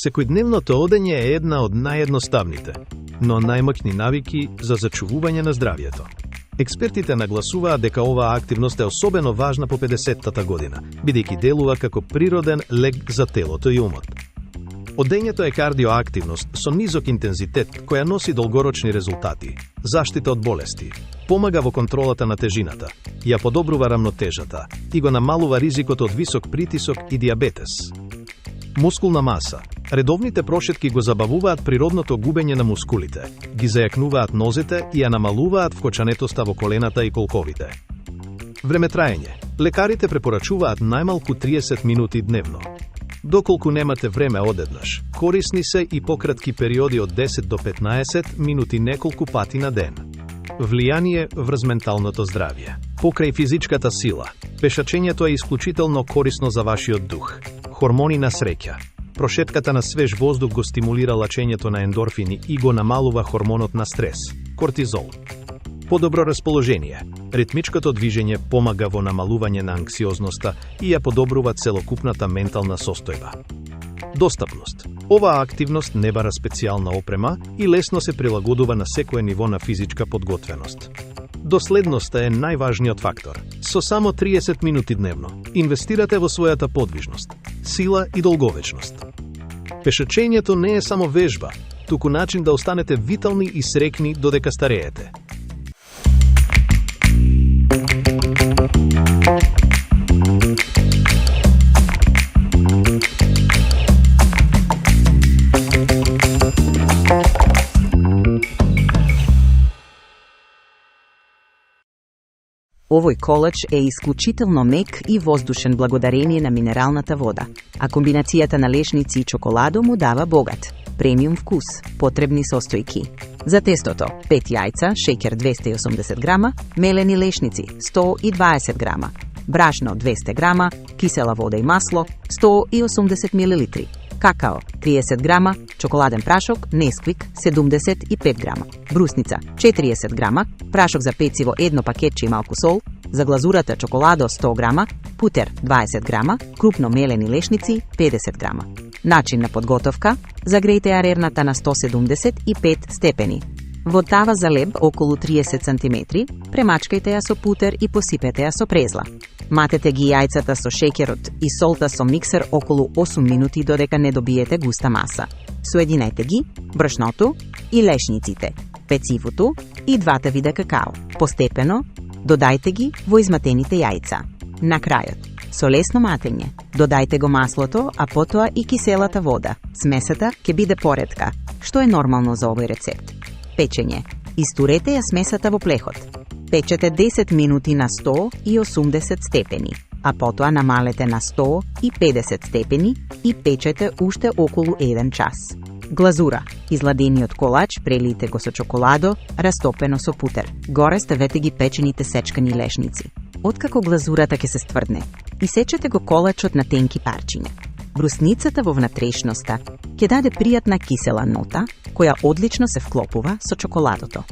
Секојдневното одење е една од наједноставните, но најмоќни навики за зачувување на здравјето. Експертите нагласуваат дека оваа активност е особено важна по 50-тата година, бидејќи делува како природен лек за телото и умот. Одењето е кардиоактивност со низок интензитет која носи долгорочни резултати, заштита од болести, помага во контролата на тежината, ја подобрува рамнотежата и го намалува ризикот од висок притисок и диабетес. Мускулна маса. Редовните прошетки го забавуваат природното губење на мускулите, ги зајакнуваат нозете и ја намалуваат вкочанетоста во колената и колковите. Времетраење. Лекарите препорачуваат најмалку 30 минути дневно. Доколку немате време одеднаш, корисни се и пократки периоди од 10 до 15 минути неколку пати на ден. Влијание врз менталното здравје. Покрај физичката сила, пешачењето е исклучително корисно за вашиот дух. Хормони на среќа. Прошетката на свеж воздух го стимулира лачењето на ендорфини и го намалува хормонот на стрес – кортизол. Подобро расположение. Ритмичкото движење помага во намалување на анксиозноста и ја подобрува целокупната ментална состојба. Достапност. Оваа активност не бара специјална опрема и лесно се прилагодува на секое ниво на физичка подготвеност. Доследноста е најважниот фактор. Со само 30 минути дневно, инвестирате во својата подвижност, сила и долговечност. Пешачењето не е само вежба, туку начин да останете витални и среќни додека стареете. Овој колач е исклучително мек и воздушен благодарение на минералната вода, а комбинацијата на лешници и чоколадо му дава богат, премиум вкус, потребни состојки. За тестото 5 јајца, шеќер 280 грама, мелени лешници 120 грама, брашно 200 грама, кисела вода и масло 180 мл, какао 30 грама, чоколаден прашок Несквик 75 грама, брусница 40 грама, прашок за пециво едно пакетче и малку сол, за глазурата чоколадо 100 грама, путер 20 грама, крупно мелени лешници 50 грама. Начин на подготовка: загрејте ја рерната на 175 степени. Во тава за леб околу 30 см, премачкајте ја со путер и посипете ја со презла. Матете ги јајцата со шеќерот и солта со миксер околу 8 минути додека не добиете густа маса. Соединете ги, брашното и лешниците, пецивото и двата вида какао. Постепено додајте ги во изматените јајца. На крајот, со лесно матење, додајте го маслото, а потоа и киселата вода. Смесата ќе биде поретка, што е нормално за овој рецепт. Печење. Истурете ја смесата во плехот. Печете 10 минути на 180 степени, а потоа намалете на 150 степени и печете уште околу 1 час. Глазура. Изладениот колач прелите го со чоколадо, растопено со путер. Горе ставете ги печените сечкани лешници. Откако глазурата ќе се стврдне, исечете го колачот на тенки парчиња. Брусницата во внатрешноста ќе даде пријатна кисела нота, која одлично се вклопува со чоколадото.